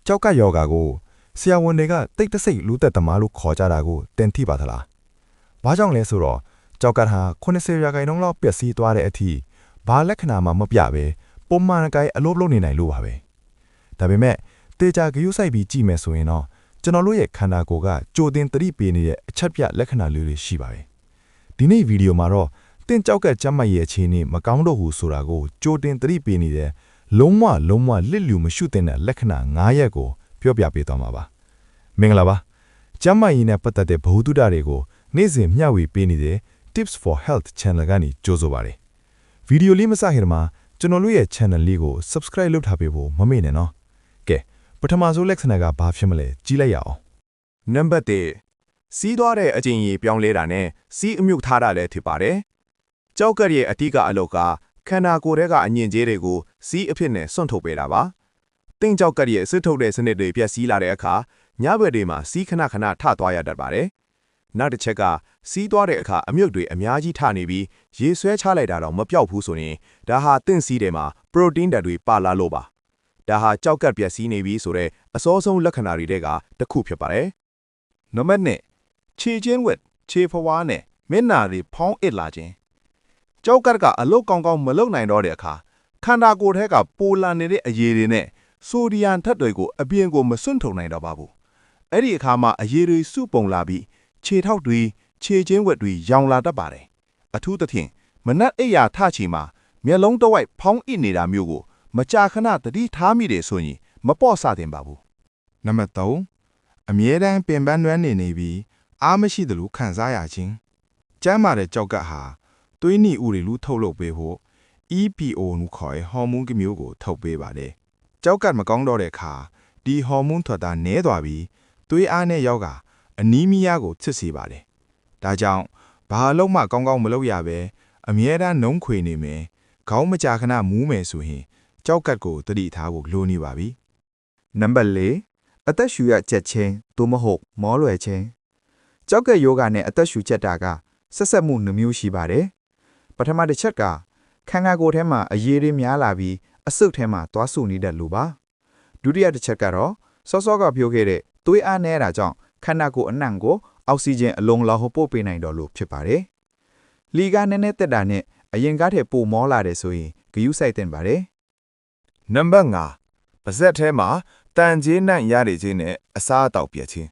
ကြောက်ကယောဂါကိုဆရာဝန်တွေကတိတ်တဆိတ်လူသက်သမားလို့ခေါ်ကြတာကိုတင်ထိပါသလား။ဘာကြောင့်လဲဆိုတော့ကြောက်ကဟာ90ရာခိုင်နှုန်းလောက်ပျက်စီးသွားတဲ့အထိဘာလက္ခဏာမှမပြပဲပုံမှန်အတိုင်းအလုပ်လုပ်နေနိုင်လို့ပါပဲ။ဒါပေမဲ့တေချာဂရုစိုက်ပြီးကြည့်မယ်ဆိုရင်တော့ကျွန်တော်တို့ရဲ့ခန္ဓာကိုယ်ကကြိုတင်သတိပေးနေတဲ့အချက်ပြလက္ခဏာလေးတွေရှိပါတယ်။ဒီနေ့ဗီဒီယိုမှာတော့တင့်ကြောက်ကကျမ်းမာရေးအခြေအနေမကောင်းတော့ဘူးဆိုတာကိုကြိုတင်သတိပေးနေတဲ့လုံးဝလစ်လျူမရှုတဲ့လက္ခဏာ9ရက်ကိုပြောပြပေးသွားမှာပါ။မင်္ဂလာပါ။ကျမ်းမာရေးနဲ့ပတ်သက်တဲ့ဗဟုသုတတွေကိုနေ့စဉ်မျှဝေပေးနေတဲ့ Tips for Health Channel ကနေကြိုဆိုပါရစေ။ဗီဒီယိုလေးမစခင်မှာကျွန်တော်တို့ရဲ့ channel လေးကို subscribe လုပ်ထားပေးဖို့မမေ့နဲ့နော်။ကဲပထမဆုံးလက္ခဏာကဘာဖြစ်မလဲကြည့်လိုက်ရအောင်။နံပါတ်1စီးသွားတဲ့အကျင့်ရည်ပြောင်းလဲတာနဲ့စီးအမြုပ်ထားတာလည်းဖြစ်ပါတယ်။ကြောက်ကရဲ့အတိကအလုပ်ကခန္ဓာကိုယ်ထဲကအညင်ကြေးတွေကိုစီးအဖြစ်နဲ့စွန့်ထုတ်ပေးတာပါ။တင်းကြောက်ကရဲ့စစ်ထုတ်တဲ့စနစ်တွေပြည့်စည်လာတဲ့အခါညဘက်တွေမှာစီးခဏထသွားရတတ်ပါတယ်။နောက်တစ်ချက်ကစီးသွားတဲ့အခါအမြုပ်တွေအများကြီးထနေပြီးရေဆွဲချလိုက်တာတော့မပြောက်ဘူးဆိုရင်ဒါဟာတင့်စီးတွေမှာပရိုတင်းဓာတ်တွေပါလာလို့ပါ။ဒါဟာကြောက်ကပြည့်စည်နေပြီဆိုတဲ့အစောဆုံးလက္ခဏာတွေကတစ်ခုဖြစ်ပါတယ်။နံပါတ်2ခြေချင်းဝက်ခြေဖွားနဲ့မျက်နှာတွေဖောင်းအစ်လာခြင်းကြောက်ကကအလုတ်ကောင်းမလုတ်နိုင်တော့တဲ့အခါခန္ဓာကိုယ်ထဲကပိုလာနေတဲ့အရည်တွေနဲ့ဆိုဒီယမ်ဓာတ်တွေကိုအပြင်ကိုမစွန့်ထုတ်နိုင်တော့ပါဘူး။အဲ့ဒီအခါမှာအရည်တွေစုပုံလာပြီးခြေထောက်တွေခြေချင်းဝက်တွေရောင်လာတတ်ပါတယ်။အထူးသဖြင့်မနက်အိယာထချီမှာမျက်လုံးတစ်ဝိုက်ဖောင်းအစ်နေတာမျိုးကိုမကြာခဏသတိထားမိတယ်ဆိုရင်မပေါ့ဆသင့်ပါဘူး။နံပါတ်3အမြဲတမ်းပင်ပန်းနွမ်းနေပြီးအားမရှိသလိုခံစားရခြင်းကျန်းမာတဲ့ကြောက်ကဟာသွေးနီဥတွေလူထုတ်လုပ်ပေးဖို့ EPO လို့ခေါ်တဲ့ဟော်မုန်းကမျိုးကိုထုတ်ပေးပါတယ်။ကြောက်ကမကောင်းတော့တဲ့အခါဒီဟော်မုန်းထွက်တာနည်းသွားပြီးသွေးအားနဲ့ယောဂအနီးမီးယားကိုချစ်စေပါတယ်။ဒါကြောင့်ဘာအလုပ်မှကောင်းမလုပ်ရပဲအမြဲတမ်းနှုံးခွေနေမယ်။ခေါင်းမကြာခဏမူးမယ်ဆိုရင်ကြောက်ကကိုတတိထားဖို့လိုနေပါပြီ။နံပါတ်4အသက်ရှူရချက်ချင်းသို့မဟုတ်မောလွယ်ခြင်းကြောက်ကယောဂနဲ့အသက်ရှူချက်တာကဆက်ဆက်မှုနှမျိုးရှိပါတယ်။ပထမတစ်ချက်ကခန္ဓာကိုယ်ထဲမှာအရည်တွေများလာပြီးအဆုတ်ထဲမှာသွားစုနေတဲ့လူပါ။ဒုတိယတစ်ချက်ကတော့စောကပြောခဲ့တဲ့သွေးအားနည်းတာကြောင့်ခန္ဓာကိုယ်အနှံ့ကိုအောက်ဆီဂျင်အလုံးလောက်ပို့ပေးနိုင်တော့လို့ဖြစ်ပါတယ်။လီကနည်းနည်းတက်တာနဲ့အရင်ကားထက်ပိုမောလာတယ်ဆိုရင်ဂယုစိုက်တင်ပါတယ်။နံပါတ်5ပါးစပ်ထဲမှာတန်ကြေးနံ့ရတဲ့ခြင်းနဲ့အစားအသောက်ပြည့်ခြင်း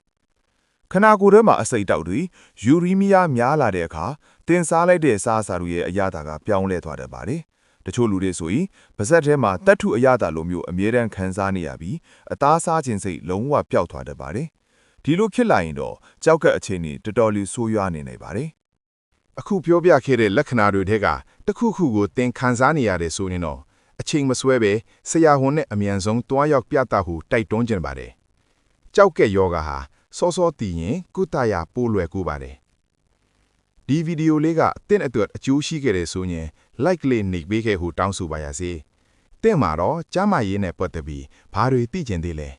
ခန္ဓာကိုယ်ထဲမှာအစိတ်တောက်တွေယူရီးမီးယားများလာတဲ့အခါတင်စားလိုက်တဲ့စားအစာတွေရဲ့အရသာကပြောင်းလဲသွားတတ်ပါတယ်။တချို့လူတွေဆိုရင်ပါးစပ်ထဲမှာတတ်ထုအရသာလိုမျိုးအမြဲတမ်းခံစားနေရပြီးအသားစားခြင်းစိတ်လုံးဝပျောက်သွားတတ်ပါတယ်။ဒီလိုဖြစ်လာရင်တော့ကြောက်ကအခြေအနေတော်တော်လေးဆိုးရွားနေနိုင်ပါတယ်။အခုပြောပြခဲ့တဲ့လက္ခဏာတွေထဲကတစ်ခုခုကိုသင်ခံစားနေရတယ်ဆိုရင်တော့အချိန်မဆွဲပဲဆရာဝန်နဲ့အမြန်ဆုံးတွားရောက်ပြသဟုတိုက်တွန်းကြပါတယ်။ကြောက်ကယောဂဟာစောတည်ရင်ကုသရာပိုးလွယ်ကူပါတယ်။ဒီဗီဒီယိုလေးကအသင့်အတွက်အကျိုးရှိခဲ့တဲ့ဆိုရင် like လေးနှိပ်ပေးခဲ့ဟုတောင်းဆိုပါရစေ။သင်မှာတော့ကျမ်းမာရေးနဲ့ပတ်သက်ပြီးဘာတွေသိကျင်သေးလဲ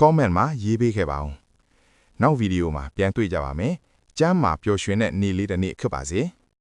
comment မှာရေးပေးခဲ့ပါဦး။နောက်ဗီဒီယိုမှာပြန်တွေ့ကြပါမယ်။ကျမ်းမာပျော်ရွှင်တဲ့နေ့လေးတစ်နေ့ဖြစ်ပါစေ။